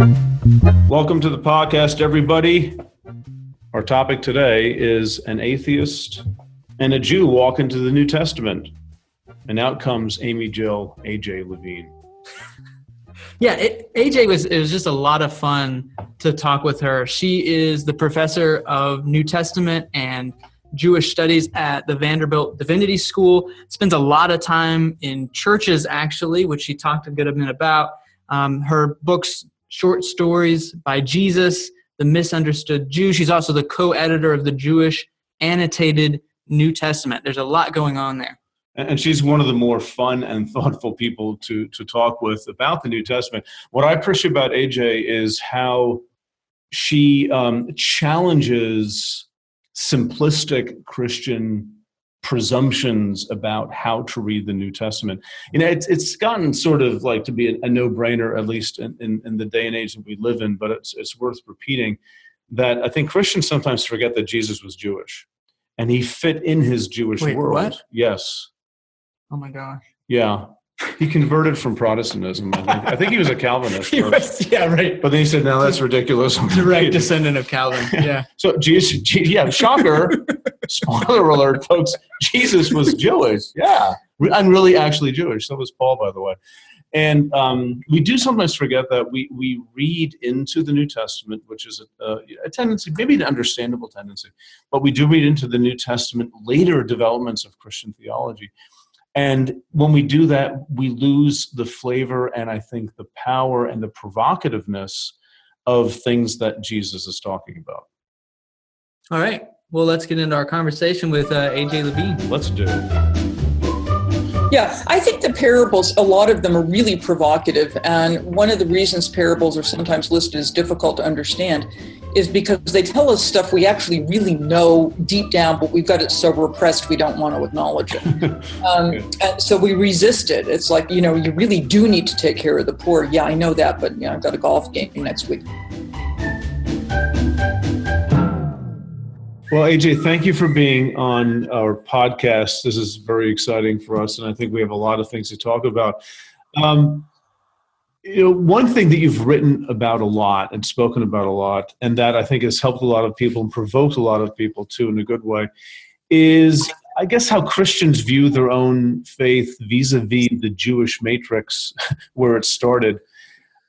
Welcome to the podcast, everybody. Our topic today is an atheist and a Jew walk into the New Testament. And out comes Amy-Jill Levine. Yeah, it was just a lot of fun to talk with her. She is the professor of New Testament and Jewish studies at the Vanderbilt Divinity School. Spends a lot of time in churches, actually, which she talked a good bit about. Her books, Short Stories by Jesus, The Misunderstood Jew. She's also the co-editor of the Jewish Annotated New Testament. There's a lot going on there. And she's one of the more fun and thoughtful people to talk with about the New Testament. What I appreciate about AJ is how she challenges simplistic Christian presumptions about how to read the New Testament. You know, it's gotten sort of like to be a no-brainer, at least in the day and age that we live in, but it's worth repeating that I think Christians sometimes forget that Jesus was Jewish and he fit in his Jewish world. What? Yes. Oh my gosh. Yeah. He converted from Protestantism, I think. I think he was a Calvinist first. Yeah, right. But then he said, no, that's ridiculous. Direct descendant of Calvin, yeah. So, Jesus, yeah, shocker. Spoiler alert, folks. Jesus was Jewish. Yeah. And really actually Jewish. So was Paul, by the way. And we do sometimes forget that we read into the New Testament, which is a tendency, maybe an understandable tendency, but we do read into the New Testament later developments of Christian theology. And when we do that, we lose the flavor and I think the power and the provocativeness of things that Jesus is talking about. All right. Well, let's get into our conversation with AJ Levine. Let's do it. Yeah, I think the parables, a lot of them are really provocative. And one of the reasons parables are sometimes listed as difficult to understand is because they tell us stuff we actually really know deep down, but we've got it so repressed we don't want to acknowledge it. And so we resist it. It's like, you really do need to take care of the poor. Yeah, I know that, but I've got a golf game next week. Well, AJ, thank you for being on our podcast. This is very exciting for us, and I think we have a lot of things to talk about. One thing that you've written about a lot and spoken about a lot, and that I think has helped a lot of people and provoked a lot of people too in a good way, is I guess how Christians view their own faith vis-a-vis the Jewish matrix where it started.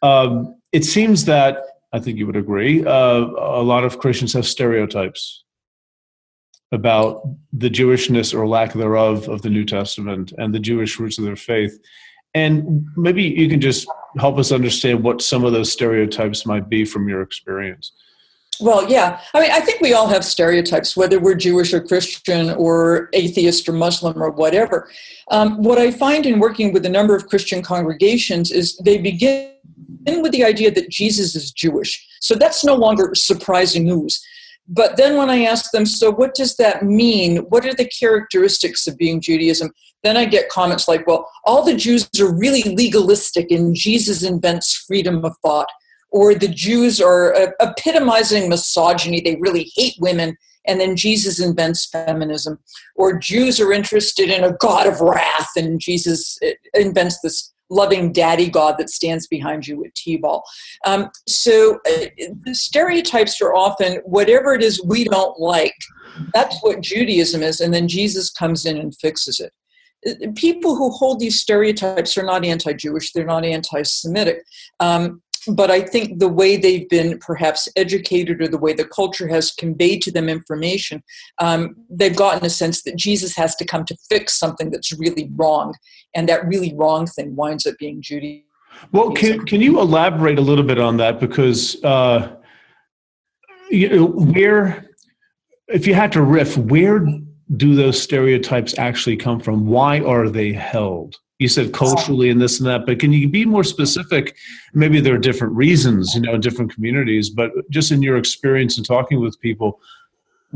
It seems that, I think you would agree, a lot of Christians have stereotypes about the Jewishness or lack thereof of the New Testament and the Jewish roots of their faith. And maybe you can just help us understand what some of those stereotypes might be from your experience. Well, yeah. I think we all have stereotypes, whether we're Jewish or Christian or atheist or Muslim or whatever. What I find in working with a number of Christian congregations is they begin with the idea that Jesus is Jewish. So that's no longer surprising news. But then when I ask them, so what does that mean? What are the characteristics of being Judaism? Then I get comments like, well, all the Jews are really legalistic and Jesus invents freedom of thought. Or the Jews are epitomizing misogyny. They really hate women. And then Jesus invents feminism. Or Jews are interested in a God of wrath and Jesus invents this loving daddy God that stands behind you with T-ball. So the stereotypes are often whatever it is we don't like. That's what Judaism is. And then Jesus comes in and fixes it. People who hold these stereotypes are not anti-Jewish. They're not anti-Semitic. But I think the way they've been perhaps educated or the way the culture has conveyed to them information, they've gotten a sense that Jesus has to come to fix something that's really wrong. And that really wrong thing winds up being Judaism. Well, can you elaborate a little bit on that? Because where, if you had to riff, where do those stereotypes actually come from? Why are they held? You said culturally and this and that, but can you be more specific? Maybe there are different reasons, in different communities, but just in your experience in talking with people,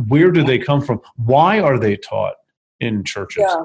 where do they come from? Why are they taught in churches? Yeah.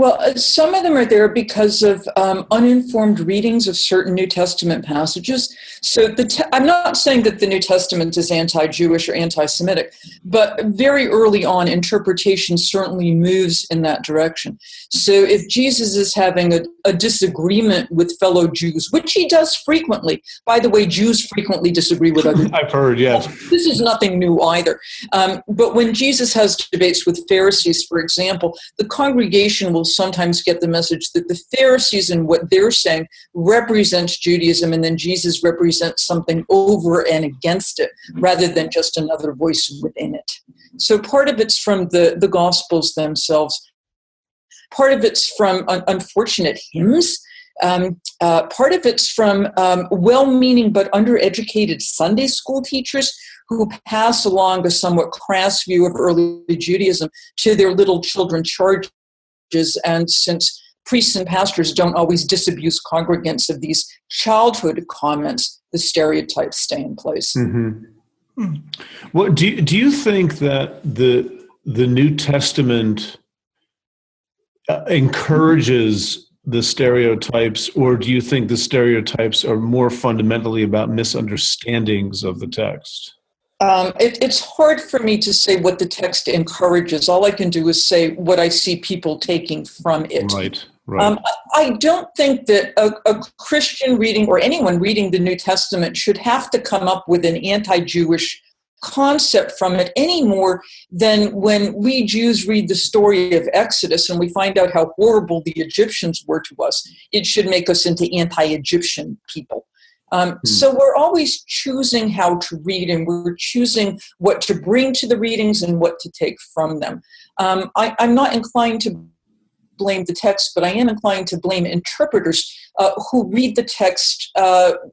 Well, some of them are there because of uninformed readings of certain New Testament passages. So I'm not saying that the New Testament is anti-Jewish or anti-Semitic, but very early on, interpretation certainly moves in that direction. So if Jesus is having a disagreement with fellow Jews, which he does frequently, by the way, Jews frequently disagree with other Jews. I've heard, yes. This is nothing new either. But when Jesus has debates with Pharisees, for example, the congregation will sometimes get the message that the Pharisees and what they're saying represents Judaism, and then Jesus represents something over and against it, rather than just another voice within it. So part of it's from the Gospels themselves. Part of it's from unfortunate hymns. Part of it's from well-meaning but undereducated Sunday school teachers who pass along a somewhat crass view of early Judaism to their little children charges. And since priests and pastors don't always disabuse congregants of these childhood comments, the stereotypes stay in place. Mm-hmm. Well, do you think that the New Testament encourages the stereotypes, or do you think the stereotypes are more fundamentally about misunderstandings of the text? It's hard for me to say what the text encourages. All I can do is say what I see people taking from it. Right. I don't think that a Christian reading or anyone reading the New Testament should have to come up with an anti-Jewish concept from it any more than when we Jews read the story of Exodus and we find out how horrible the Egyptians were to us. It should make us into anti-Egyptian people. So we're always choosing how to read, and we're choosing what to bring to the readings and what to take from them. I'm not inclined to blame the text, but I am inclined to blame interpreters who read the text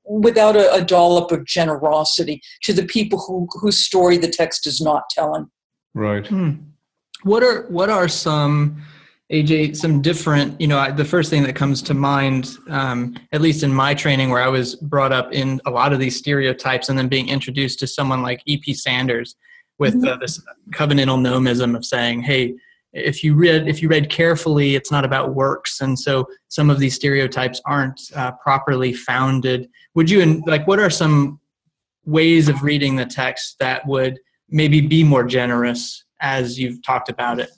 without a dollop of generosity to the people whose story the text is not telling. Right. What are some, AJ, some different, the first thing that comes to mind, at least in my training where I was brought up in a lot of these stereotypes and then being introduced to someone like E.P. Sanders with this covenantal nomism of saying, hey, if you read carefully, it's not about works. And so some of these stereotypes aren't properly founded. What are some ways of reading the text that would maybe be more generous as you've talked about it?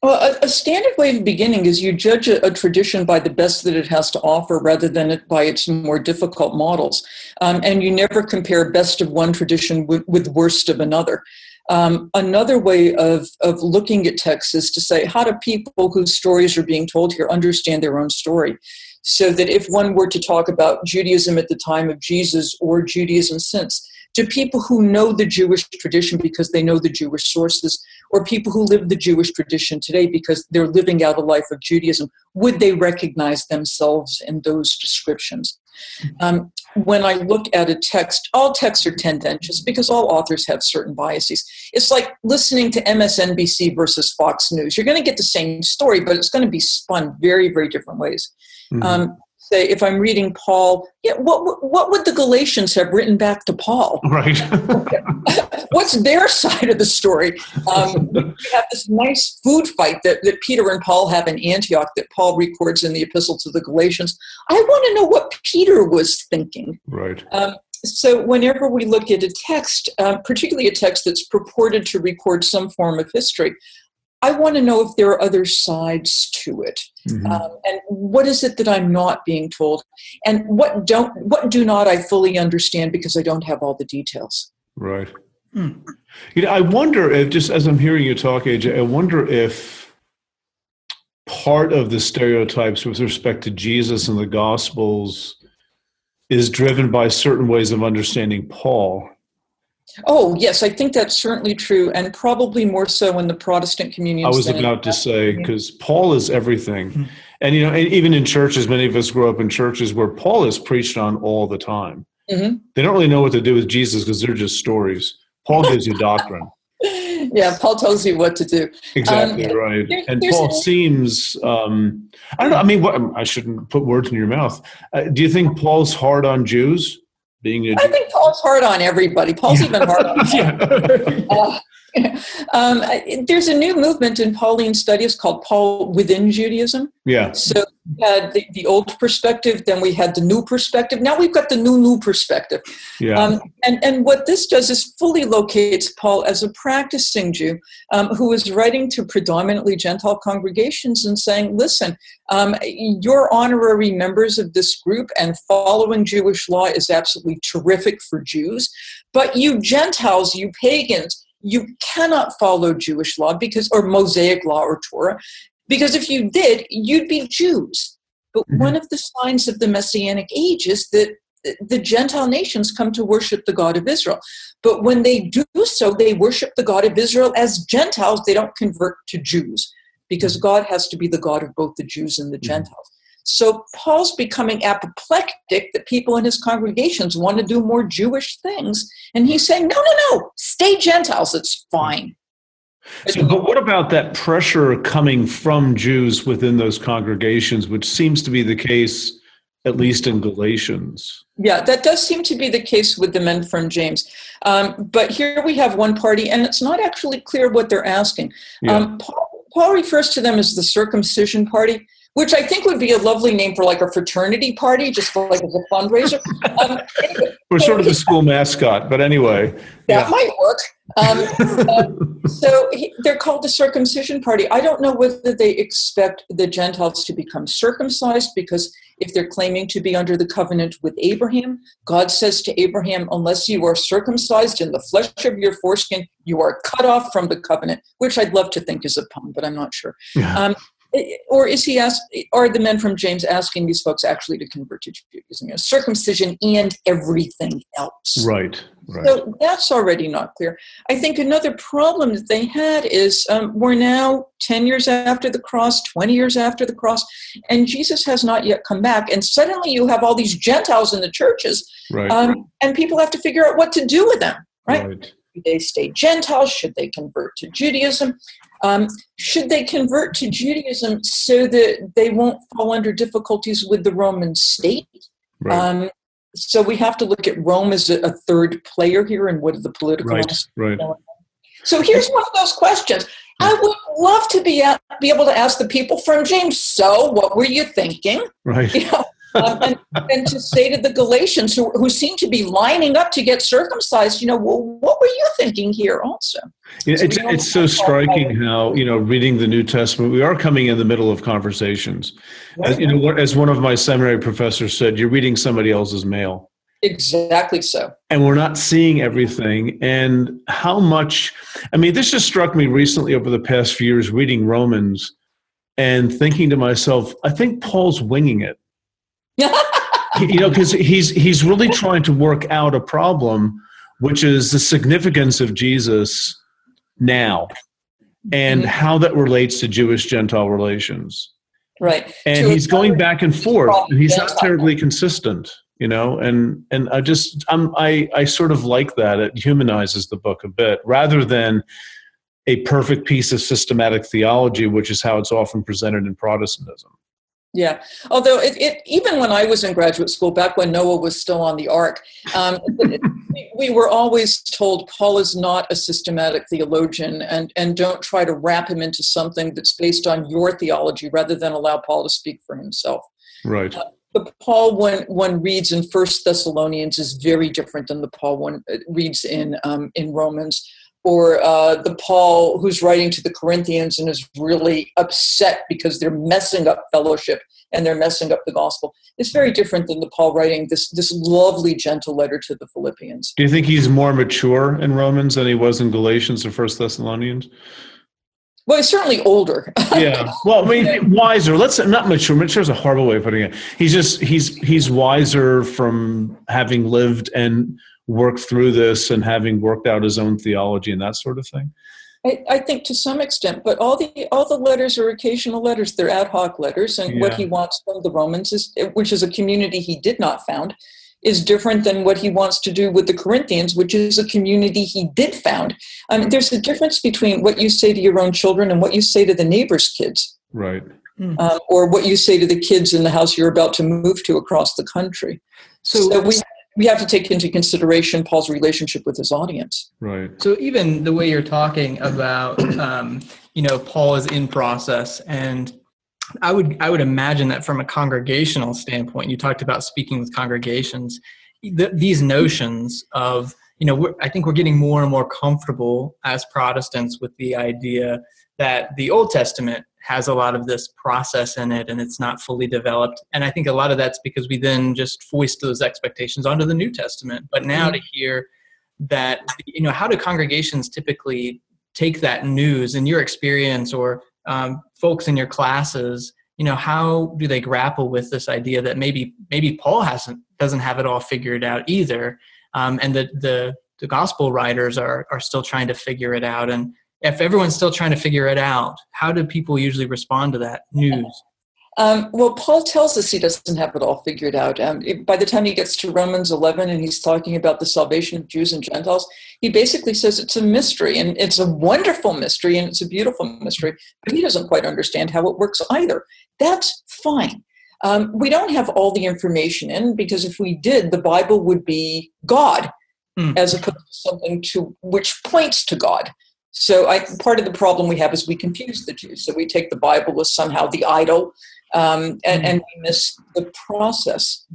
Well, a standard way of beginning is you judge a tradition by the best that it has to offer rather than by its more difficult models. And you never compare best of one tradition with worst of another. Another way of looking at texts is to say, how do people whose stories are being told here understand their own story? So that if one were to talk about Judaism at the time of Jesus or Judaism since, do people who know the Jewish tradition because they know the Jewish sources, or people who live the Jewish tradition today because they're living out a life of Judaism, would they recognize themselves in those descriptions? When I look at a text, all texts are tendentious because all authors have certain biases. It's like listening to MSNBC versus Fox News. You're going to get the same story, but it's going to be spun very, very different ways. Say, if I'm reading Paul, what would the Galatians have written back to Paul? Right. What's their side of the story? You have this nice food fight that Peter and Paul have in Antioch that Paul records in the Epistle to the Galatians. I want to know what Peter was thinking. Right. So whenever we look at a text, particularly a text that's purported to record some form of history, I want to know if there are other sides to it. And what is it that I'm not being told? And what do not I fully understand because I don't have all the details? Right. I wonder if, just as I'm hearing you talk, AJ, I wonder if part of the stereotypes with respect to Jesus and the Gospels is driven by certain ways of understanding Paul. Oh, yes, I think that's certainly true, and probably more so in the Protestant communities. I was about to say, because Paul is everything. And, and even in churches, many of us grew up in churches where Paul is preached on all the time. They don't really know what to do with Jesus because they're just stories. Paul gives you doctrine. Yeah, Paul tells you what to do. Exactly right. And Paul seems, I don't know, I mean, I shouldn't put words in your mouth. Do you think Paul's hard on Jews? I think Paul's hard on everybody. Paul's even hard on There's a new movement in Pauline studies called Paul within Judaism. Yeah. So we had the old perspective, then we had the new perspective. Now we've got the new perspective. Yeah. And what this does is fully locates Paul as a practicing Jew who is writing to predominantly Gentile congregations and saying, listen, you're honorary members of this group and following Jewish law is absolutely terrific for Jews. But you Gentiles, you pagans, you cannot follow Jewish law or Mosaic law or Torah, because if you did, you'd be Jews. But one of the signs of the Messianic age is that the Gentile nations come to worship the God of Israel. But when they do so, they worship the God of Israel as Gentiles. They don't convert to Jews, because God has to be the God of both the Jews and the Gentiles. So Paul's becoming apoplectic that people in his congregations want to do more Jewish things. And he's saying, no, stay Gentiles. It's fine. So, but what about that pressure coming from Jews within those congregations, which seems to be the case, at least in Galatians? Yeah, that does seem to be the case with the men from James. But here we have one party, and it's not actually clear what they're asking. Yeah. Paul refers to them as the Circumcision Party, which I think would be a lovely name for like a fraternity party, just like as a fundraiser. We're sort of the school mascot, but anyway. That might work. So they're called the Circumcision Party. I don't know whether they expect the Gentiles to become circumcised, because if they're claiming to be under the covenant with Abraham, God says to Abraham, unless you are circumcised in the flesh of your foreskin, you are cut off from the covenant, which I'd love to think is a pun, but I'm not sure. Yeah. Or are the men from James asking these folks actually to convert to Judaism? Circumcision and everything else. Right. So that's already not clear. I think another problem that they had is we're now 10 years after the cross, 20 years after the cross, and Jesus has not yet come back. And suddenly you have all these Gentiles in the churches, Right. And people have to figure out what to do with them, right? Right. Do they stay Gentiles? Should they convert to Judaism? Should they convert to Judaism so that they won't fall under difficulties with the Roman state? Right. So we have to look at Rome as a third player here, and what are the political aspects. Right. So here's one of those questions. I would love to be able to ask the people from James, so what were you thinking? Right. And to say to the Galatians who seem to be lining up to get circumcised, well, what were you thinking here also? It's so striking how, reading the New Testament, we are coming in the middle of conversations. As one of my seminary professors said, you're reading somebody else's mail. Exactly so. And we're not seeing everything. And how much, this just struck me recently over the past few years reading Romans and thinking to myself, I think Paul's winging it. Because he's really trying to work out a problem, which is the significance of Jesus now and how that relates to Jewish-Gentile relations. Right. And he's going back and forth, and he's not terribly consistent, and I sort of like that. It humanizes the book a bit rather than a perfect piece of systematic theology, which is how it's often presented in Protestantism. Yeah, although it even when I was in graduate school, back when Noah was still on the ark, we were always told Paul is not a systematic theologian, and don't try to wrap him into something that's based on your theology rather than allow Paul to speak for himself. Right. The Paul one reads in 1 Thessalonians is very different than the Paul one reads in Romans. Or the Paul who's writing to the Corinthians and is really upset because they're messing up fellowship and they're messing up the gospel. It's very different than the Paul writing this lovely, gentle letter to the Philippians. Do you think he's more mature in Romans than he was in Galatians or 1 Thessalonians? Well, he's certainly older. Yeah. Well, wiser. Not mature. Mature is a horrible way of putting it. He's wiser from having lived and worked through this and having worked out his own theology and that sort of thing? I think to some extent, but all the letters are occasional letters. They're ad hoc letters, and what he wants from the Romans, which is a community he did not found, is different than what he wants to do with the Corinthians, which is a community he did found. There's a difference between what you say to your own children and what you say to the neighbor's kids. Right. Or what you say to the kids in the house you're about to move to across the country. So we we have to take into consideration Paul's relationship with his audience. Right. So even the way you're talking about, Paul is in process, and I would imagine that from a congregational standpoint, you talked about speaking with congregations, these notions of, I think we're getting more and more comfortable as Protestants with the idea that the Old Testament has a lot of this process in it and it's not fully developed. And I think a lot of that's because we then just foist those expectations onto the New Testament. But now to hear that, how do congregations typically take that news in your experience, or folks in your classes, how do they grapple with this idea that maybe Paul doesn't have it all figured out either, and the gospel writers are still trying to figure it out? And if everyone's still trying to figure it out, how do people usually respond to that news? Well, Paul tells us he doesn't have it all figured out. By the time he gets to Romans 11 and he's talking about the salvation of Jews and Gentiles, he basically says it's a mystery, and it's a wonderful mystery, and it's a beautiful mystery, but he doesn't quite understand how it works either. That's fine. We don't have all the information in, because if we did, the Bible would be God, as opposed to something which points to God. So part of the problem we have is we confuse the two. So we take the Bible as somehow the idol, and we miss the process.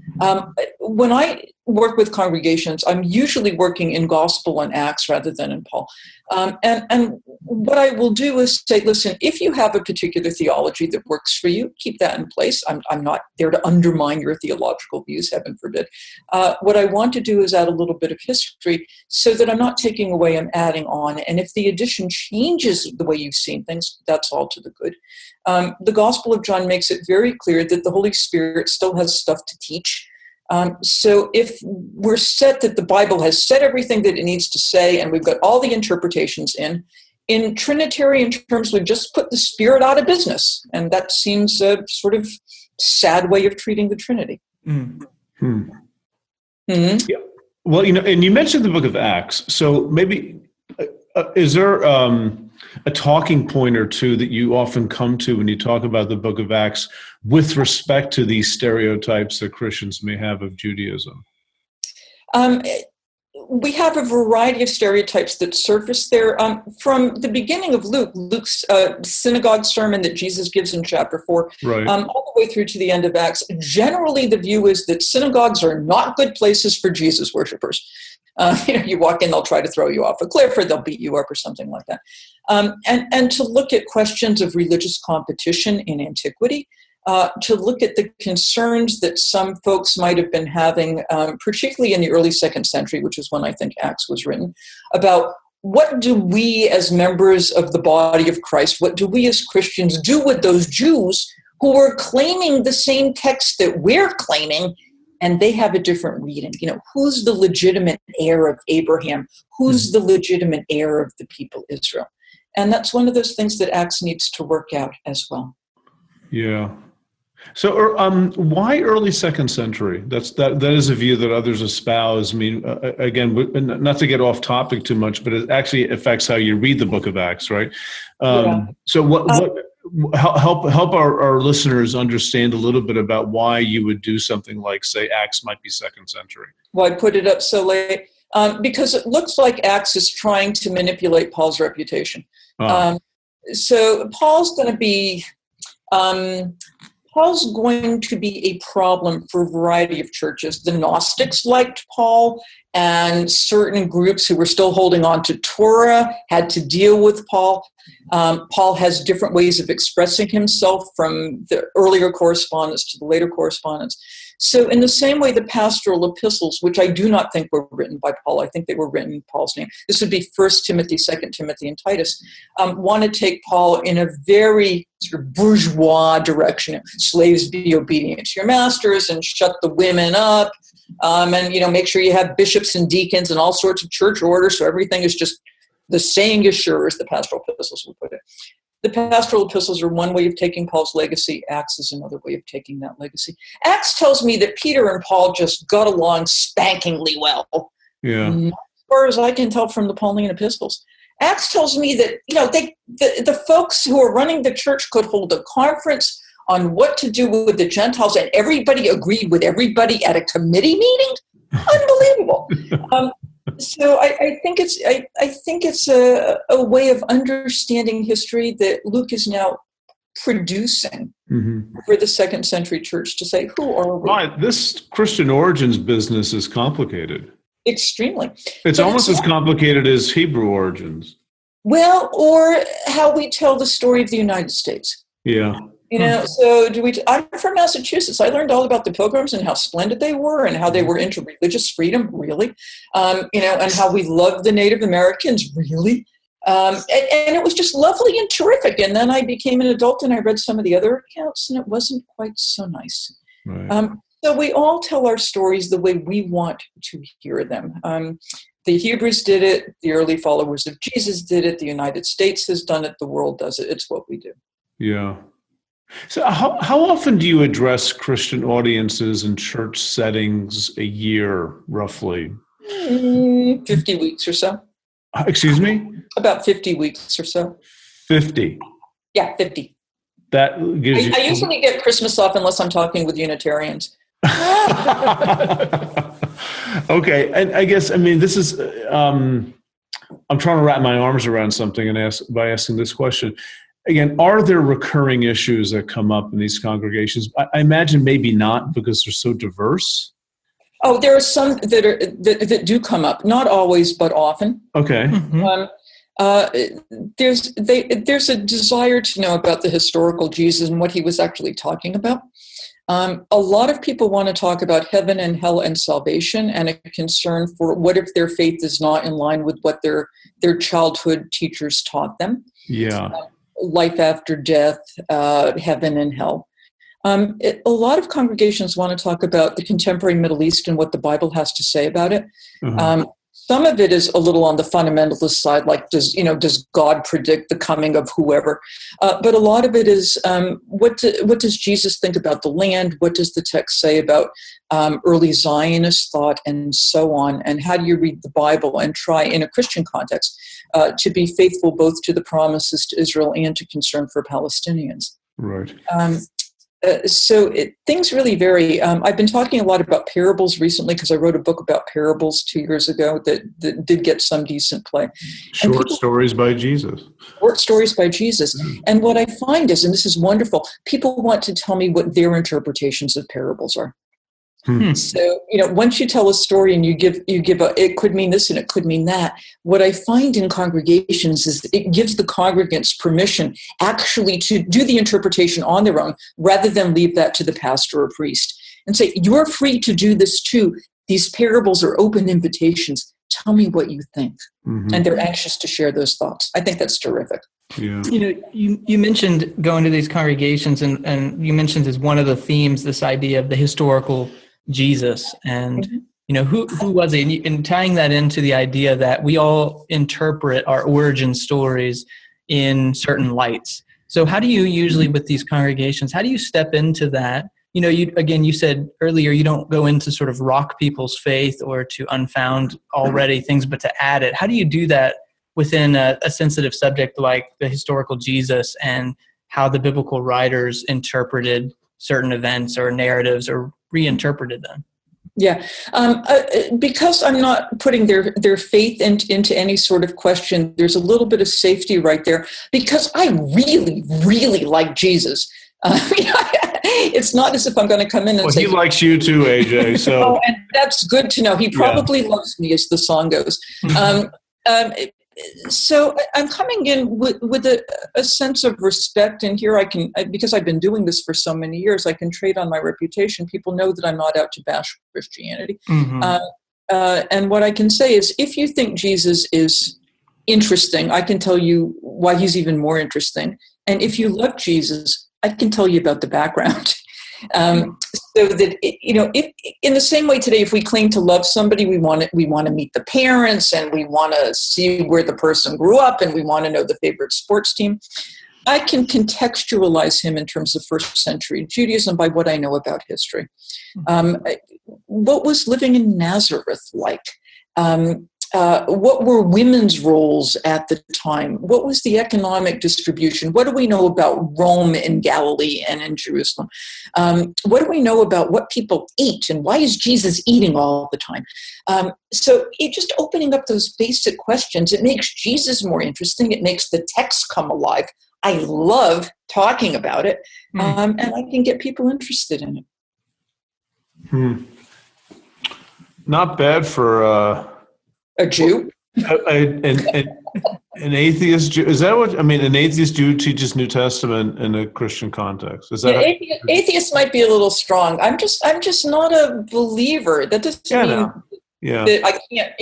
When I work with congregations, I'm usually working in Gospel and Acts rather than in Paul. And what I will do is say, listen, if you have a particular theology that works for you, keep that in place. I'm not there to undermine your theological views, heaven forbid. What I want to do is add a little bit of history so that I'm not taking away, I'm adding on. And if the addition changes the way you've seen things, that's all to the good. The Gospel of John makes it very clear that the Holy Spirit still has stuff to teach. So if we're set that the Bible has said everything that it needs to say, and we've got all the interpretations in Trinitarian terms, we've just put the Spirit out of business. And that seems a sort of sad way of treating the Trinity. Yeah. Well, and you mentioned the book of Acts. So maybe, is there a talking point or two that you often come to when you talk about the book of Acts with respect to these stereotypes that Christians may have of Judaism? We have a variety of stereotypes that surface there. From the beginning of Luke's synagogue sermon that Jesus gives in chapter 4, right, all the way through to the end of Acts, generally the view is that synagogues are not good places for Jesus worshipers. You walk in, they'll try to throw you off a cliff, or they'll beat you up, or something like that. And to look at questions of religious competition in antiquity, to look at the concerns that some folks might have been having, particularly in the early 2nd century, which is when I think Acts was written, about what do we as members of the body of Christ, what do we as Christians do with those Jews who are claiming the same text that we're claiming, and they have a different reading? Who's the legitimate heir of Abraham? Who's the legitimate heir of the people Israel? And that's one of those things that Acts needs to work out as well. Yeah. So why early 2nd century? That is a view that others espouse. I mean, again, not to get off topic too much, but it actually affects how you read the book of Acts, right? So help our listeners understand a little bit about why you would do something like, say, Acts might be 2nd century. Well, I put it up so late because it looks like Acts is trying to manipulate Paul's reputation. So Paul's going to be a problem for a variety of churches. The Gnostics liked Paul, and certain groups who were still holding on to Torah had to deal with Paul. Paul has different ways of expressing himself, from the earlier correspondence to the later correspondence. So in the same way, the pastoral epistles, which I do not think were written by Paul, I think they were written in Paul's name. This would be 1 Timothy, 2 Timothy, and Titus, want to take Paul in a very sort of bourgeois direction. Slaves, be obedient to your masters, and shut the women up, and make sure you have bishops and deacons and all sorts of church orders, so everything is just the saying is sure, as the pastoral epistles would put it. The pastoral epistles are one way of taking Paul's legacy. Acts is another way of taking that legacy. Acts tells me that Peter and Paul just got along spankingly well. Yeah. As far as I can tell from the Pauline epistles. Acts tells me that, the folks who are running the church could hold a conference on what to do with the Gentiles, and everybody agreed with everybody at a committee meeting. Unbelievable. So I think it's a way of understanding history that Luke is now producing for the second century church to say, who are we? Right. This Christian origins business is complicated. Extremely. It's almost as complicated as Hebrew origins. Well, or how we tell the story of the United States. Yeah. So I'm from Massachusetts. I learned all about the Pilgrims and how splendid they were and how they were into religious freedom, really. And how we loved the Native Americans, really. And it was just lovely and terrific. And then I became an adult and I read some of the other accounts and it wasn't quite so nice. Right. So we all tell our stories the way we want to hear them. The Hebrews did it. The early followers of Jesus did it. The United States has done it. The world does it. It's what we do. Yeah. So how often do you address Christian audiences in church settings a year, roughly? 50 weeks or so. Excuse me? About 50 weeks or so. 50? Yeah, 50. That gives you... I usually get Christmas off unless I'm talking with Unitarians. Okay. And I guess, this is... I'm trying to wrap my arms around something by asking this question. Again, are there recurring issues that come up in these congregations? I imagine maybe not because they're so diverse. Oh, there are some that do come up. Not always, but often. Okay. There's a desire to know about the historical Jesus and what he was actually talking about. A lot of people want to talk about heaven and hell and salvation, and a concern for what if their faith is not in line with what their childhood teachers taught them. Yeah. Life after death, heaven and hell. A lot of congregations want to talk about the contemporary Middle East and what the Bible has to say about it. Some of it is a little on the fundamentalist side, like does God predict the coming of whoever? But a lot of it is what does Jesus think about the land? What does the text say about early Zionist thought and so on? And how do you read the Bible and try in a Christian context to be faithful both to the promises to Israel and to concern for Palestinians? Right. Things really vary. I've been talking a lot about parables recently because I wrote a book about parables 2 years ago that did get some decent play. Short stories by Jesus. Short stories by Jesus. And what I find is, and this is wonderful, people want to tell me what their interpretations of parables are. So, once you tell a story and you give it could mean this and it could mean that, what I find in congregations is it gives the congregants permission actually to do the interpretation on their own rather than leave that to the pastor or priest and say, you're free to do this too. These parables are open invitations. Tell me what you think. And they're anxious to share those thoughts. I think that's terrific. Yeah. You mentioned going to these congregations and you mentioned as one of the themes, this idea of the historical Jesus and who was he, and tying that into the idea that we all interpret our origin stories in certain lights. So how do you usually with these congregations, how do you step into that? You said earlier, you don't go into sort of rock people's faith or to unfound already things, but to add it. How do you do that within a sensitive subject like the historical Jesus and how the biblical writers interpreted certain events or narratives or reinterpreted them? Yeah, because I'm not putting their faith into any sort of question, there's a little bit of safety right there because I really, really like Jesus. It's not as if I'm going to come in and say... he likes you too, AJ. So, and that's good to know. He probably loves me, as the song goes. So I'm coming in with a sense of respect, and here because I've been doing this for so many years, I can trade on my reputation. People know that I'm not out to bash Christianity. And what I can say is, if you think Jesus is interesting, I can tell you why he's even more interesting. And if you love Jesus, I can tell you about the background. So that if in the same way today, if we claim to love somebody, we want to meet the parents and we want to see where the person grew up and we want to know the favorite sports team. I can contextualize him in terms of first century Judaism by what I know about history. What was living in Nazareth like? what were women's roles at the time? What was the economic distribution? What do we know about Rome and Galilee and in Jerusalem? What do we know about what people ate and why is Jesus eating all the time? So it just opening up those basic questions, it makes Jesus more interesting. It makes the text come alive. I love talking about it, and I can get people interested in it. Not bad for... A Jew? An atheist Jew? Is that what I mean? An atheist Jew teaches New Testament in a Christian context. Is that atheist might be a little strong. I'm just not a believer. That doesn't mean that I can't.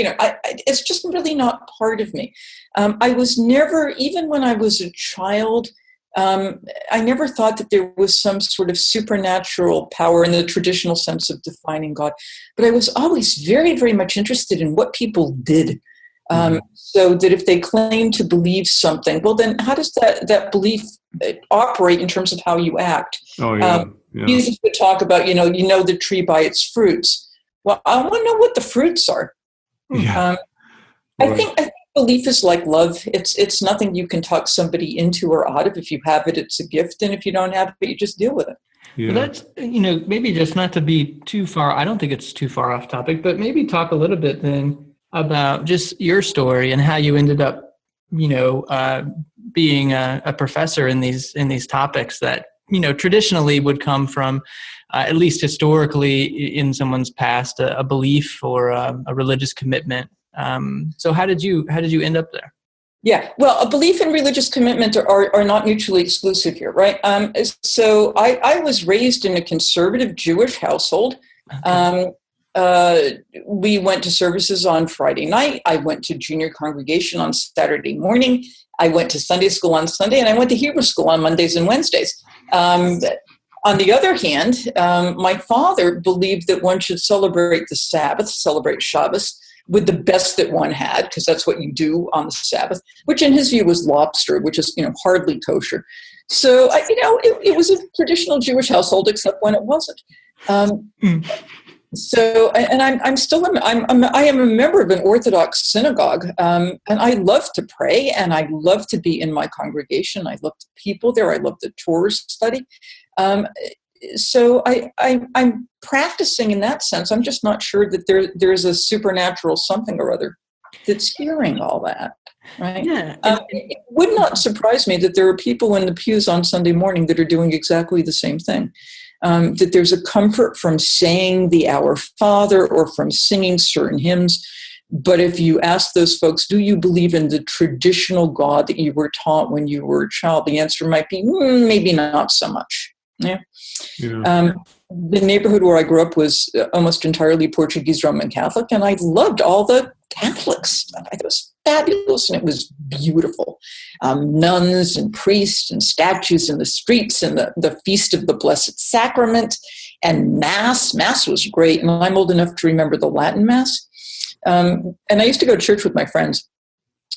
It's just really not part of me. I was never, even when I was a child, I never thought that there was some sort of supernatural power in the traditional sense of defining God. But I was always very, very much interested in what people did. So that if they claim to believe something, well, then how does that belief operate in terms of how you act? Jesus would talk about, you know the tree by its fruits. Well, I want to know what the fruits are. I think belief is like love. It's nothing you can talk somebody into or out of. If you have it, it's a gift. And if you don't have it, you just deal with it. Well, that's, maybe just not to be too far, I don't think it's too far off topic, but maybe talk a little bit then about just your story and how you ended up, being a professor in these topics that, traditionally would come from, at least historically in someone's past, a belief or a religious commitment. So how did you end up there? Yeah, well, a belief and religious commitment are not mutually exclusive here, right? So I was raised in a conservative Jewish household. Okay. We went to services on Friday night. I went to junior congregation on Saturday morning. I went to Sunday school on Sunday, and I went to Hebrew school on Mondays and Wednesdays. On the other hand, my father believed that one should celebrate the Sabbath, celebrate Shabbos, with the best that one had, because that's what you do on the Sabbath, which in his view was lobster, which is, hardly kosher. So, it was a traditional Jewish household, except when it wasn't. So, and I am a member of an Orthodox synagogue, and I love to pray, and I love to be in my congregation. I love the people there. I love the Torah study. So I'm practicing in that sense. I'm just not sure that there's a supernatural something or other that's hearing all that, right? Yeah. It would not surprise me that there are people in the pews on Sunday morning that are doing exactly the same thing. That there's a comfort from saying the Our Father or from singing certain hymns. But if you ask those folks, do you believe in the traditional God that you were taught when you were a child? The answer might be, maybe not so much. Yeah. The neighborhood where I grew up was almost entirely Portuguese Roman Catholic, and I loved all the Catholic stuff. It was fabulous, and it was beautiful. Nuns and priests and statues in the streets, and the Feast of the Blessed Sacrament, and Mass. Mass was great, and I'm old enough to remember the Latin Mass. And I used to go to church with my friends.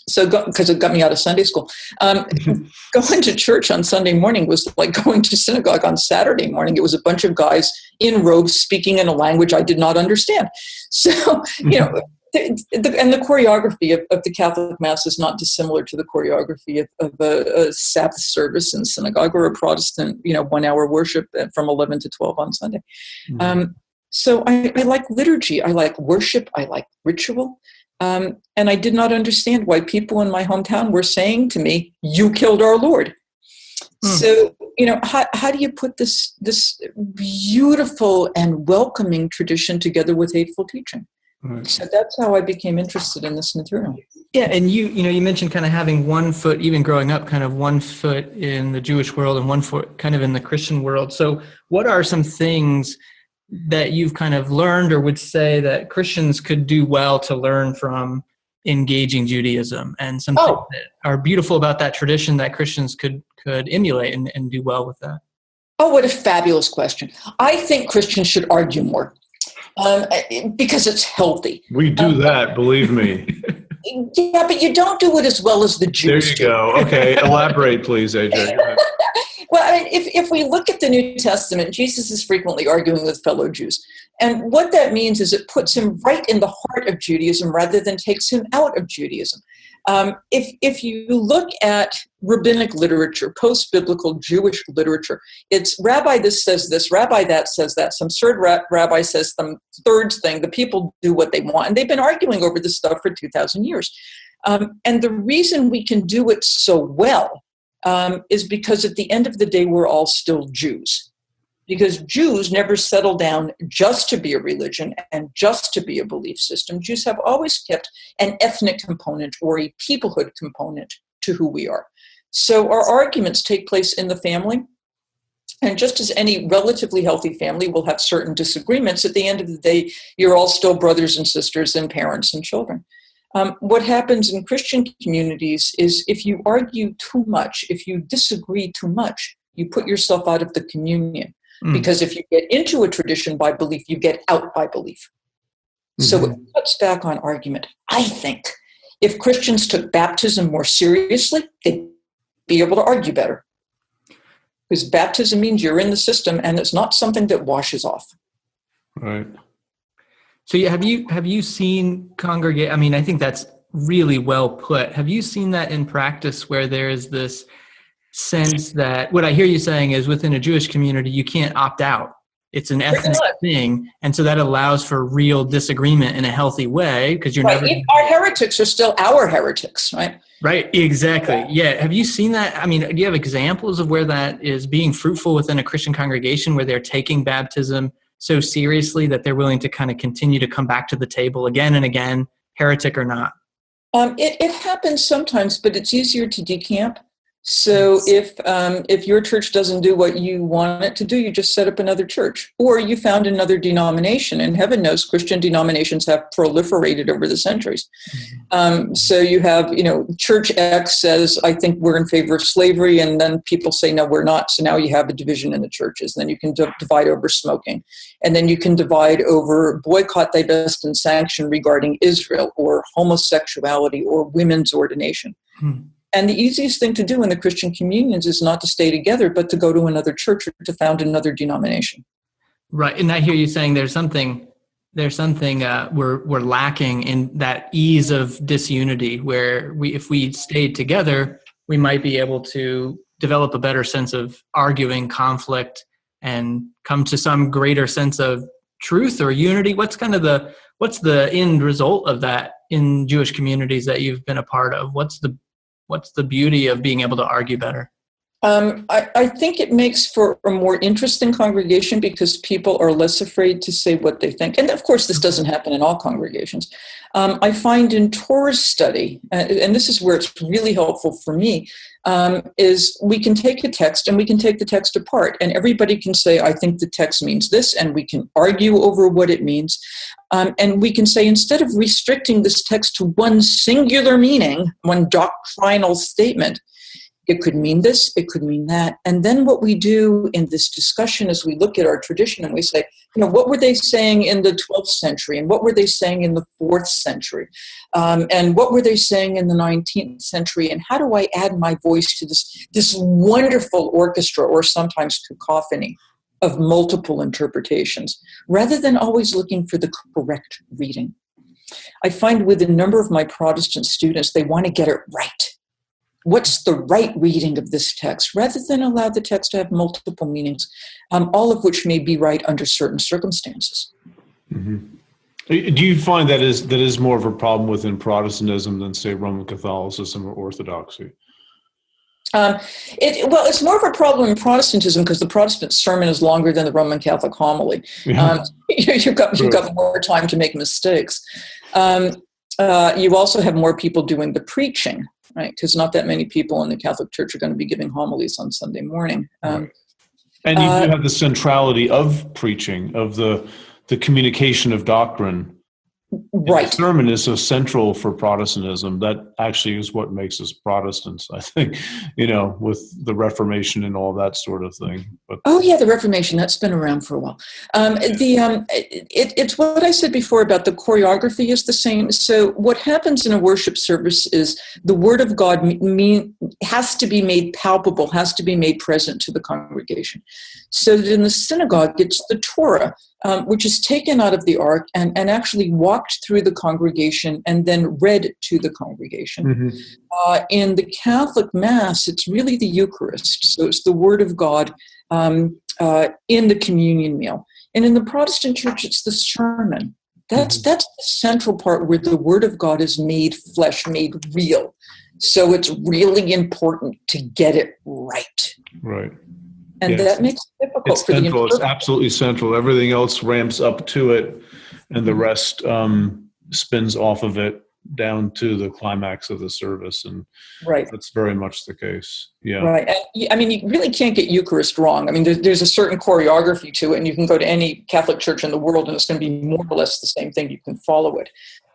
So, because it got me out of Sunday school, going to church on Sunday morning was like going to synagogue on Saturday morning. It was a bunch of guys in robes speaking in a language I did not understand. So, and the choreography of the Catholic Mass is not dissimilar to the choreography of a Sabbath service in synagogue or a Protestant, 1 hour worship from 11 to 12 on Sunday. So I like liturgy. I like worship. I like ritual. And I did not understand why people in my hometown were saying to me, "You killed our Lord." So, how do you put this beautiful and welcoming tradition together with hateful teaching? Right. So that's how I became interested in this material. Yeah, and you mentioned kind of having 1 foot, even growing up, kind of 1 foot in the Jewish world and 1 foot kind of in the Christian world. So what are some things that you've kind of learned or would say that Christians could do well to learn from engaging Judaism, and some things that are beautiful about that tradition that Christians could emulate and do well with that? Oh, what a fabulous question. I think Christians should argue more because it's healthy. We do that, believe me. Yeah, but you don't do it as well as the Jews do. There you go. Okay, elaborate, please, AJ. Well, I mean, if we look at the New Testament, Jesus is frequently arguing with fellow Jews. And what that means is it puts him right in the heart of Judaism rather than takes him out of Judaism. If you look at rabbinic literature, post-biblical Jewish literature, it's rabbi this says this, rabbi that says that, some third rabbi says some third thing. The people do what they want. And they've been arguing over this stuff for 2,000 years. And the reason we can do it so well is because at the end of the day, we're all still Jews. Because Jews never settle down just to be a religion and just to be a belief system. Jews have always kept an ethnic component or a peoplehood component to who we are. So our arguments take place in the family. And just as any relatively healthy family will have certain disagreements, at the end of the day, you're all still brothers and sisters and parents and children. What happens in Christian communities is if you argue too much, if you disagree too much, you put yourself out of the communion. Because if you get into a tradition by belief, you get out by belief. So it cuts back on argument. I think if Christians took baptism more seriously, they'd be able to argue better. Because baptism means you're in the system and it's not something that washes off. Right. So have you seen congregate? I mean, I think that's really well put. Have you seen that in practice where there is this sense that what I hear you saying is within a Jewish community, you can't opt out. It's an ethnic thing. And so that allows for real disagreement in a healthy way because you're never... Our heretics are still our heretics, right? Right, exactly. Yeah. Have you seen that? I mean, do you have examples of where that is being fruitful within a Christian congregation where they're taking baptism so seriously that they're willing to kind of continue to come back to the table again and again, heretic or not? It happens sometimes, but it's easier to decamp. So if your church doesn't do what you want it to do, you just set up another church, or you found another denomination. And heaven knows Christian denominations have proliferated over the centuries. So you have, Church X says, I think we're in favor of slavery, and then people say, no, we're not. So now you have a division in the churches. Then you can divide over smoking, and then you can divide over boycott, divest, and sanction regarding Israel, or homosexuality, or women's ordination. And the easiest thing to do in the Christian communions is not to stay together, but to go to another church or to found another denomination. Right, and I hear you saying there's something we're lacking in that ease of disunity, where if we stayed together, we might be able to develop a better sense of arguing conflict and come to some greater sense of truth or unity. What's the end result of that in Jewish communities that you've been a part of? What's the beauty of being able to argue better? I think it makes for a more interesting congregation because people are less afraid to say what they think. And of course, this doesn't happen in all congregations. I find in Torah study, and this is where it's really helpful for me, is we can take a text and we can take the text apart. And everybody can say, I think the text means this, and we can argue over what it means. And we can say, instead of restricting this text to one singular meaning, one doctrinal statement, it could mean this, it could mean that. And then what we do in this discussion is we look at our tradition and we say, what were they saying in the 12th century? And what were they saying in the 4th century? And what were they saying in the 19th century? And how do I add my voice to this wonderful orchestra, or sometimes cacophony, of multiple interpretations, rather than always looking for the correct reading? I find with a number of my Protestant students, they want to get it right. What's the right reading of this text, rather than allow the text to have multiple meanings, all of which may be right under certain circumstances. Mm-hmm. Do you find that is more of a problem within Protestantism than, say, Roman Catholicism or Orthodoxy? It's more of a problem in Protestantism because the Protestant sermon is longer than the Roman Catholic homily. Yeah. You've got more time to make mistakes. You also have more people doing the preaching, right? Because not that many people in the Catholic Church are going to be giving homilies on Sunday morning. Right. And you do have the centrality of preaching, of the communication of doctrine. Right. The sermon is so central for Protestantism. That actually is what makes us Protestants, I think, with the Reformation and all that sort of thing. But, oh, yeah, the Reformation, that's been around for a while. It's what I said before about the choreography is the same. So what happens in a worship service is the Word of God has to be made palpable, has to be made present to the congregation. So that in the synagogue, it's the Torah. which is taken out of the ark and actually walked through the congregation and then read to the congregation. Mm-hmm. In the Catholic Mass, it's really the Eucharist. So it's the Word of God in the communion meal. And in the Protestant Church, it's the sermon. That's the central part where the Word of God is made flesh, made real. So it's really important to get it right. Right. And that makes it difficult it's for central. the interpreter. It's absolutely central. Everything else ramps up to it, and the rest spins off of it down to the climax of the service. And that's very much the case. Yeah. Right. And, I mean, you really can't get Eucharist wrong. I mean, there's a certain choreography to it, and you can go to any Catholic church in the world, and it's going to be more or less the same thing. You can follow it.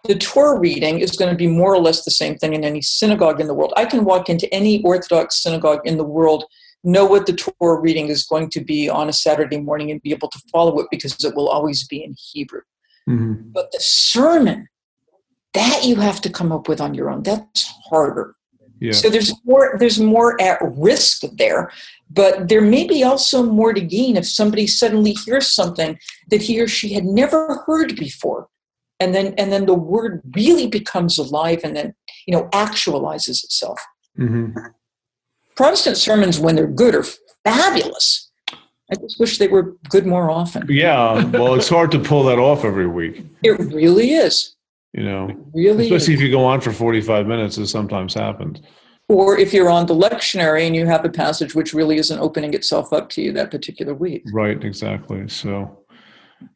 The Torah reading is going to be more or less the same thing in any synagogue in the world. I can walk into any Orthodox synagogue in the world, know what the Torah reading is going to be on a Saturday morning, and be able to follow it because it will always be in Hebrew. Mm-hmm. But the sermon, that you have to come up with on your own. That's harder. Yeah. So there's more at risk there, but there may be also more to gain if somebody suddenly hears something that he or she had never heard before. And then the word really becomes alive and then, actualizes itself. Mm-hmm. Protestant sermons, when they're good, are fabulous. I just wish they were good more often. Yeah. Well, it's hard to pull that off every week. It really is. Really, especially if you go on for 45 minutes, as sometimes happens. Or if you're on the lectionary and you have a passage which really isn't opening itself up to you that particular week. Right, exactly. So,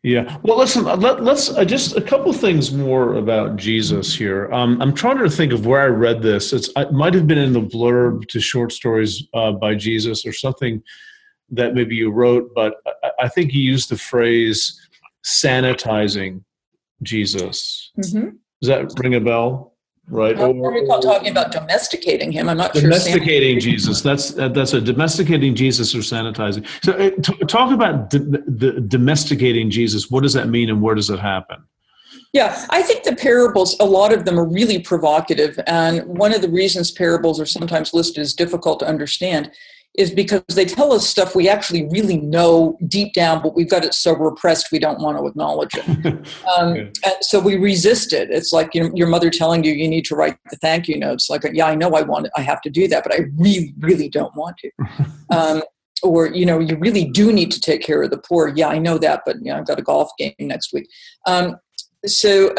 yeah. Well, listen, let's just a couple things more about Jesus here. I'm trying to think of where I read this. It might have been in the blurb to Short Stories by Jesus or something that maybe you wrote, but I think you used the phrase sanitizing Jesus. Mm-hmm. Does that ring a bell? Right. I recall talking about domesticating him. I'm not sure. Domesticating Jesus. That's a domesticating Jesus or sanitizing. So talk about the domesticating Jesus. What does that mean, and where does it happen? Yeah, I think the parables, a lot of them are really provocative. And one of the reasons parables are sometimes listed as difficult to understand is because they tell us stuff we actually really know deep down, but we've got it so repressed we don't want to acknowledge it. And so we resist it. It's like your mother telling you need to write the thank you notes. Like, yeah, I know I have to do that, but I really, really don't want to. Or, you really do need to take care of the poor. Yeah, I know that, but I've got a golf game next week. So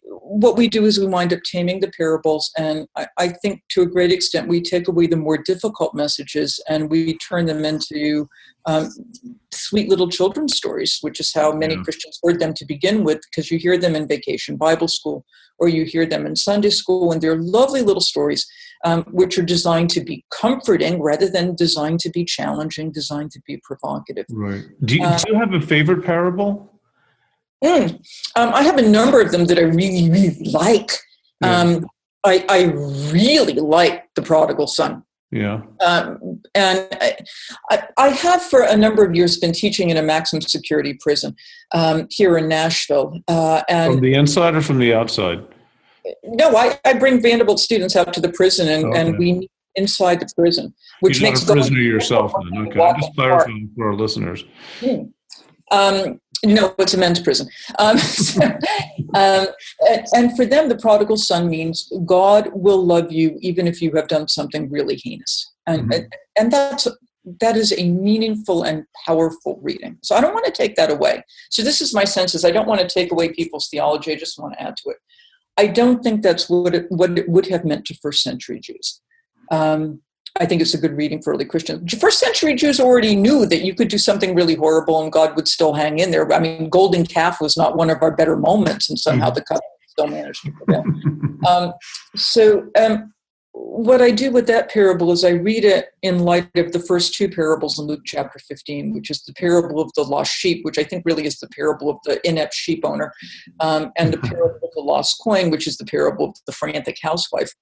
what we do is we wind up taming the parables, and I think to a great extent we take away the more difficult messages and we turn them into sweet little children's stories, which is how many Christians heard them to begin with, because you hear them in Vacation Bible School or you hear them in Sunday school, and they're lovely little stories which are designed to be comforting rather than designed to be challenging, designed to be provocative. Right. Do you have a favorite parable? I have a number of them that I really, really like. I really like the prodigal son. Yeah. And I have for a number of years been teaching in a maximum security prison here in Nashville. And from the inside or from the outside? No, I bring Vanderbilt students out to the prison and we meet inside the prison, which You're makes not a prisoner yourself then. Okay, I'm just clarifying for our listeners. No, it's a men's prison. And for them, the prodigal son means God will love you even if you have done something really heinous. And that is a meaningful and powerful reading. So I don't want to take that away. So this is my sense is I don't want to take away people's theology. I just want to add to it. I don't think that's what it would have meant to first century Jews. I think it's a good reading for early Christians. First century Jews already knew that you could do something really horrible and God would still hang in there. I mean, golden calf was not one of our better moments, and somehow the covenant still managed to prevail. What I do with that parable is I read it in light of the first two parables in Luke chapter 15, which is the parable of the lost sheep, which I think really is the parable of the inept sheep owner, and the parable of the lost coin, which is the parable of the frantic housewife.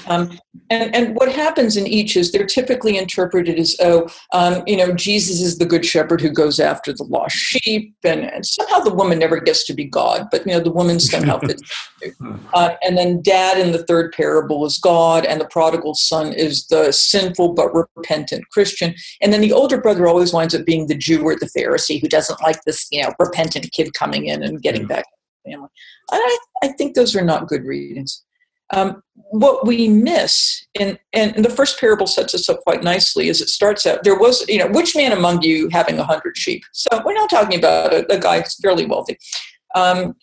And what happens in each is they're typically interpreted as, Jesus is the good shepherd who goes after the lost sheep, and somehow the woman never gets to be God, but the woman somehow fits. And then dad in the third parable is God, and the prodigal son is the sinful but repentant Christian. And then the older brother always winds up being the Jew or the Pharisee who doesn't like this, repentant kid coming in and getting back to the family. I think those are not good readings. What we miss, and the first parable sets us up quite nicely, is it starts out, there was, which man among you having 100 sheep? So we're not talking about a guy who's fairly wealthy, who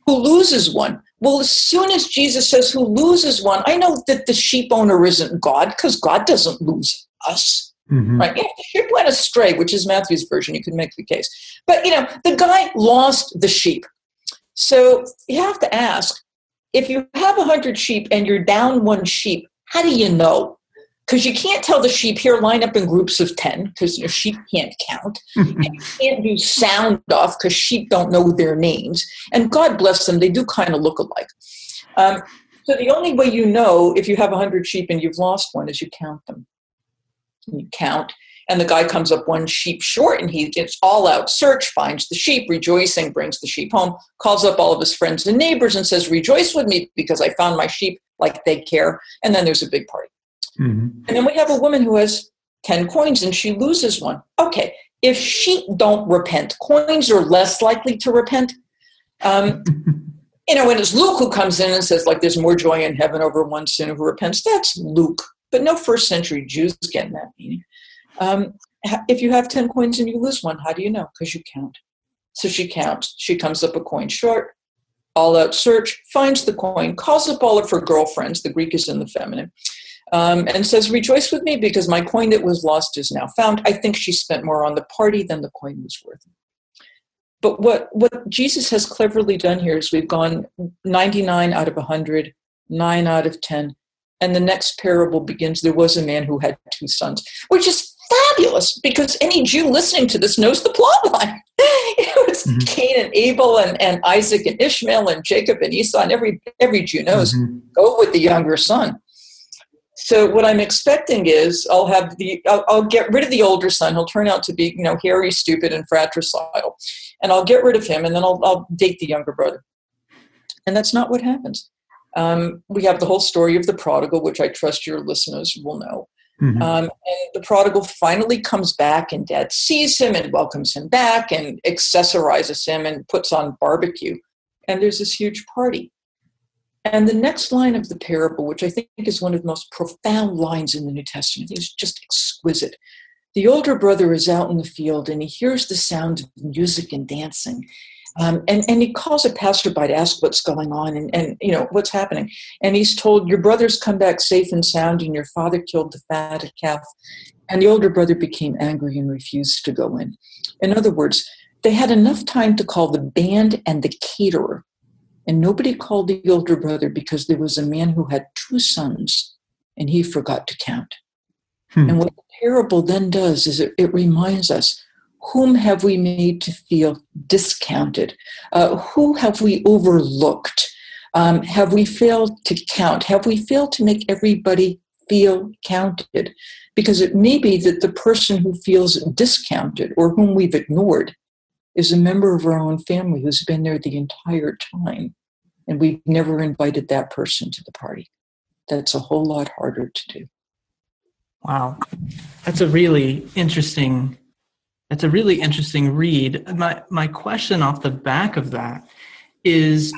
loses one. Well, as soon as Jesus says who loses one, I know that the sheep owner isn't God, because God doesn't lose us. Mm-hmm. Right? If the sheep went astray, which is Matthew's version, you could make the case. But, the guy lost the sheep. So you have to ask, if you have 100 sheep and you're down one sheep, how do you know? Because you can't tell the sheep, here, line up in groups of 10, because sheep can't count. And you can't do sound off, because sheep don't know their names. And God bless them, they do kind of look alike. So the only way you know if you have 100 sheep and you've lost one is you count them. You count, and the guy comes up one sheep short, and he gets all-out search, finds the sheep, rejoicing, brings the sheep home, calls up all of his friends and neighbors and says, rejoice with me because I found my sheep, like they care. And then there's a big party. Mm-hmm. And then we have a woman who has 10 coins and she loses one. Okay, if sheep don't repent, coins are less likely to repent. When it's Luke who comes in and says, there's more joy in heaven over one sinner who repents, that's Luke. But no first century Jews getting that meaning. If you have 10 coins and you lose one, how do you know? Because you count. So she counts. She comes up a coin short, all out search, finds the coin, calls up all of her girlfriends, the Greek is in the feminine, and says, rejoice with me because my coin that was lost is now found. I think she spent more on the party than the coin was worth. But what Jesus has cleverly done here is we've gone 99 out of 100, 9 out of 10, and the next parable begins, there was a man who had 2 sons, which is fabulous because any Jew listening to this knows the plot line. It's mm-hmm. Cain and Abel and Isaac and Ishmael and Jacob and Esau, and every Jew knows, mm-hmm. Go with the younger son. So what I'm expecting is I'll get rid of the older son. He'll turn out to be, hairy, stupid, and fratricidal. And I'll get rid of him, and then I'll date the younger brother. And that's not what happens. We have the whole story of the prodigal, which I trust your listeners will know. Mm-hmm. And the prodigal finally comes back, and dad sees him and welcomes him back and accessorizes him and puts on barbecue. And there's this huge party. And the next line of the parable, which I think is one of the most profound lines in the New Testament, is just exquisite. The older brother is out in the field, and he hears the sound of music and dancing. And he calls a passerby to ask what's going on and what's happening. And he's told, your brother's come back safe and sound, and your father killed the fatted calf. And the older brother became angry and refused to go in. In other words, they had enough time to call the band and the caterer. And nobody called the older brother because there was a man who had 2 sons, and he forgot to count. And what the parable then does is it reminds us, whom have we made to feel discounted? Who have we overlooked? Have we failed to count? Have we failed to make everybody feel counted? Because it may be that the person who feels discounted or whom we've ignored is a member of our own family who's been there the entire time, and we've never invited that person to the party. That's a whole lot harder to do. Wow. That's a really interesting read. My question off the back of that is,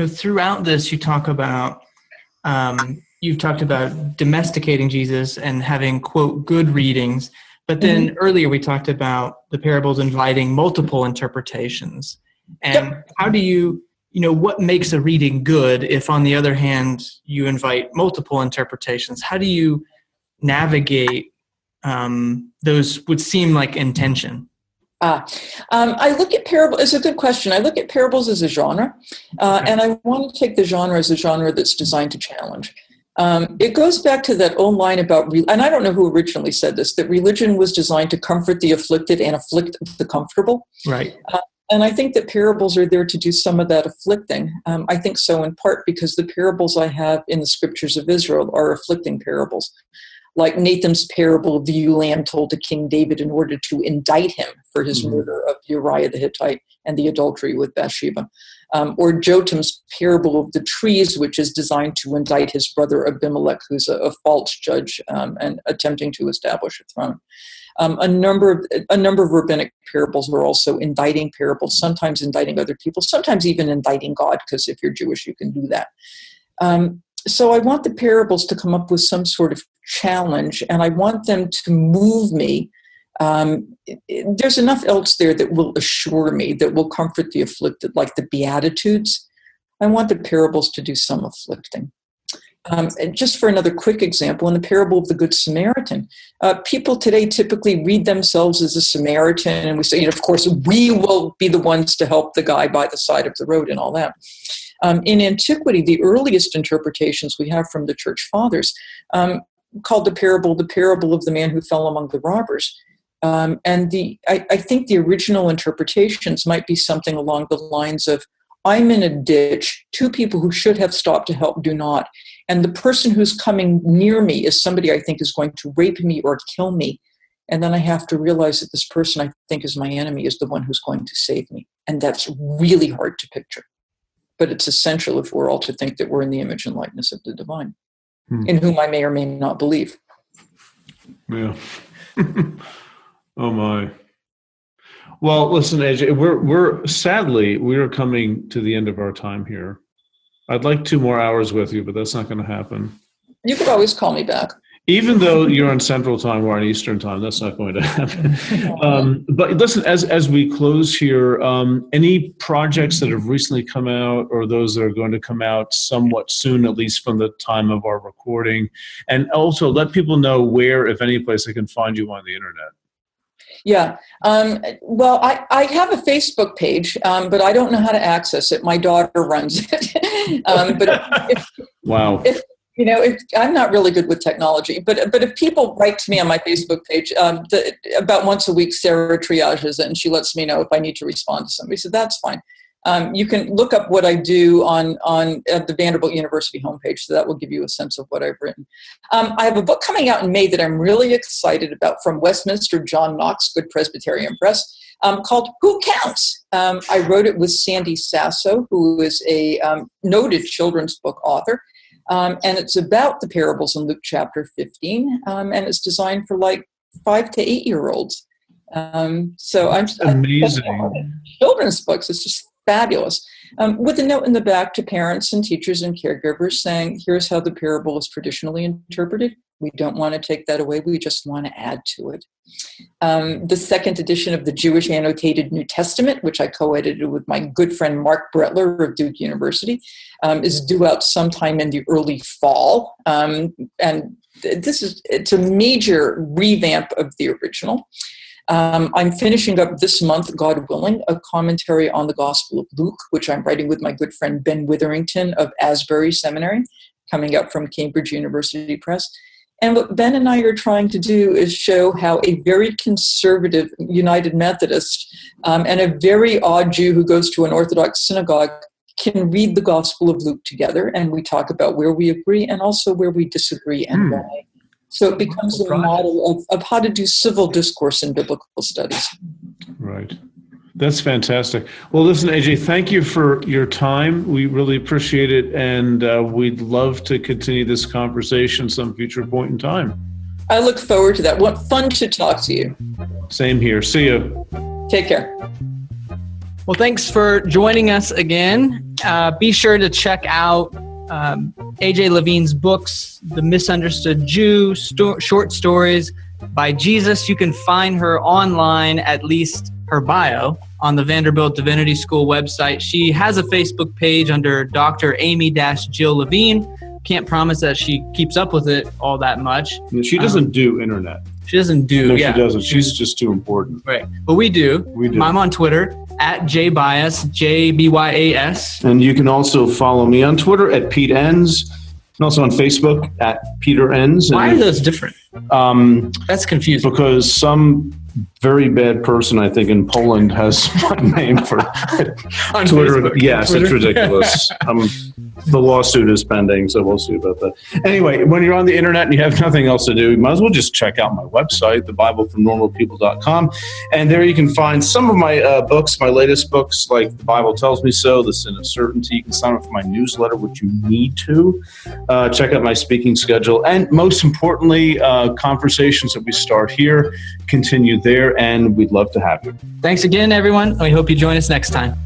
throughout this you've talked about domesticating Jesus and having, quote, good readings. But then earlier we talked about the parables inviting multiple interpretations. And how do you, what makes a reading good if, on the other hand, you invite multiple interpretations? How do you navigate those would seem like intention? I look at parables, it's a good question. I look at parables as a genre, and I want to take the genre as a genre that's designed to challenge. It goes back to that old line about, and I don't know who originally said this, that religion was designed to comfort the afflicted and afflict the comfortable. Right. And I think that parables are there to do some of that afflicting. I think so in part because the parables I have in the scriptures of Israel are afflicting parables, like Nathan's parable of the ewe lamb told to King David in order to indict him for his murder of Uriah the Hittite and the adultery with Bathsheba, or Jotam's parable of the trees, which is designed to indict his brother Abimelech, who's a false judge and attempting to establish a throne. A number of rabbinic parables are also indicting parables, sometimes indicting other people, sometimes even indicting God, because if you're Jewish, you can do that. So I want the parables to come up with some sort of challenge, and I want them to move me. There's enough else there that will assure me, that will comfort the afflicted, like the Beatitudes. I want the parables to do some afflicting. And just for another quick example, in the parable of the Good Samaritan, people today typically read themselves as a Samaritan, and we say, of course, we will be the ones to help the guy by the side of the road and all that. In antiquity, the earliest interpretations we have from the church fathers called the parable of the man who fell among the robbers. And I think the original interpretations might be something along the lines of, I'm in a ditch, two people who should have stopped to help do not, and the person who's coming near me is somebody I think is going to rape me or kill me, and then I have to realize that this person I think is my enemy is the one who's going to save me, and that's really hard to picture. But it's essential if we're all to think that we're in the image and likeness of the divine, in whom I may or may not believe. Yeah. Oh my. Well, listen, AJ, we're sadly, we are coming to the end of our time here. I'd like 2 more hours with you, but that's not going to happen. You could always call me back. Even though you're on Central Time, we're on Eastern Time, that's not going to happen. But listen, as we close here, any projects that have recently come out, or those that are going to come out somewhat soon, at least from the time of our recording, and also let people know where, if any place, they can find you on the internet. Yeah. Well, I have a Facebook page, but I don't know how to access it. My daughter runs it. Wow. I'm not really good with technology, but if people write to me on my Facebook page, about once a week, Sarah triages it and she lets me know if I need to respond to somebody. So that's fine. You can look up what I do on the Vanderbilt University homepage, so that will give you a sense of what I've written. I have a book coming out in May that I'm really excited about from Westminster John Knox, Good Presbyterian Press, called Who Counts? I wrote it with Sandy Sasso, who is a noted children's book author, and it's about the parables in Luke chapter 15, and it's designed for like 5 to 8-year-olds. So I'm amazing. Children's books. It's just fabulous. With a note in the back to parents and teachers and caregivers saying, here's how the parable is traditionally interpreted. We don't want to take that away. We just want to add to it. The second edition of the Jewish Annotated New Testament, which I co-edited with my good friend Mark Bretler of Duke University, is due out sometime in the early fall. And it's a major revamp of the original. I'm finishing up this month, God willing, a commentary on the Gospel of Luke, which I'm writing with my good friend Ben Witherington of Asbury Seminary, coming up from Cambridge University Press. And what Ben and I are trying to do is show how a very conservative United Methodist and a very odd Jew who goes to an Orthodox synagogue can read the Gospel of Luke together, and we talk about where we agree and also where we disagree and why. So it becomes a model of how to do civil discourse in biblical studies. Right. That's fantastic. Well, listen, AJ, thank you for your time. We really appreciate it, and we'd love to continue this conversation some future point in time. I look forward to that. What fun to talk to you. Same here. See you. Take care. Well, thanks for joining us again. Be sure to check out A.J. Levine's books, The Misunderstood Jew, short stories by Jesus. You can find her online, at least her bio, on the Vanderbilt Divinity School website. She has a Facebook page under Dr. Amy-Jill Levine. Can't promise that she keeps up with it all that much. She doesn't do internet. She doesn't do. No, she doesn't. She's just too important. Right. But we do. We do. I'm on Twitter at JByas, JBYAS. And you can also follow me on Twitter at Pete Enns, and also on Facebook at Peter Enns. Why are those different? That's confusing. Because some very bad person, I think, in Poland has my name for On Twitter. Facebook. Yes, Twitter. it's ridiculous. The lawsuit is pending, so we'll see about that. Anyway, when you're on the internet and you have nothing else to do, you might as well just check out my website, thebiblefornormalpeople.com. And there you can find some of my books, my latest books, like The Bible Tells Me So, The Sin of Certainty. You can sign up for my newsletter, which you need to. Check out my speaking schedule. And most importantly, conversations that we start here continue there, and we'd love to have you. Thanks again, everyone. We hope you join us next time.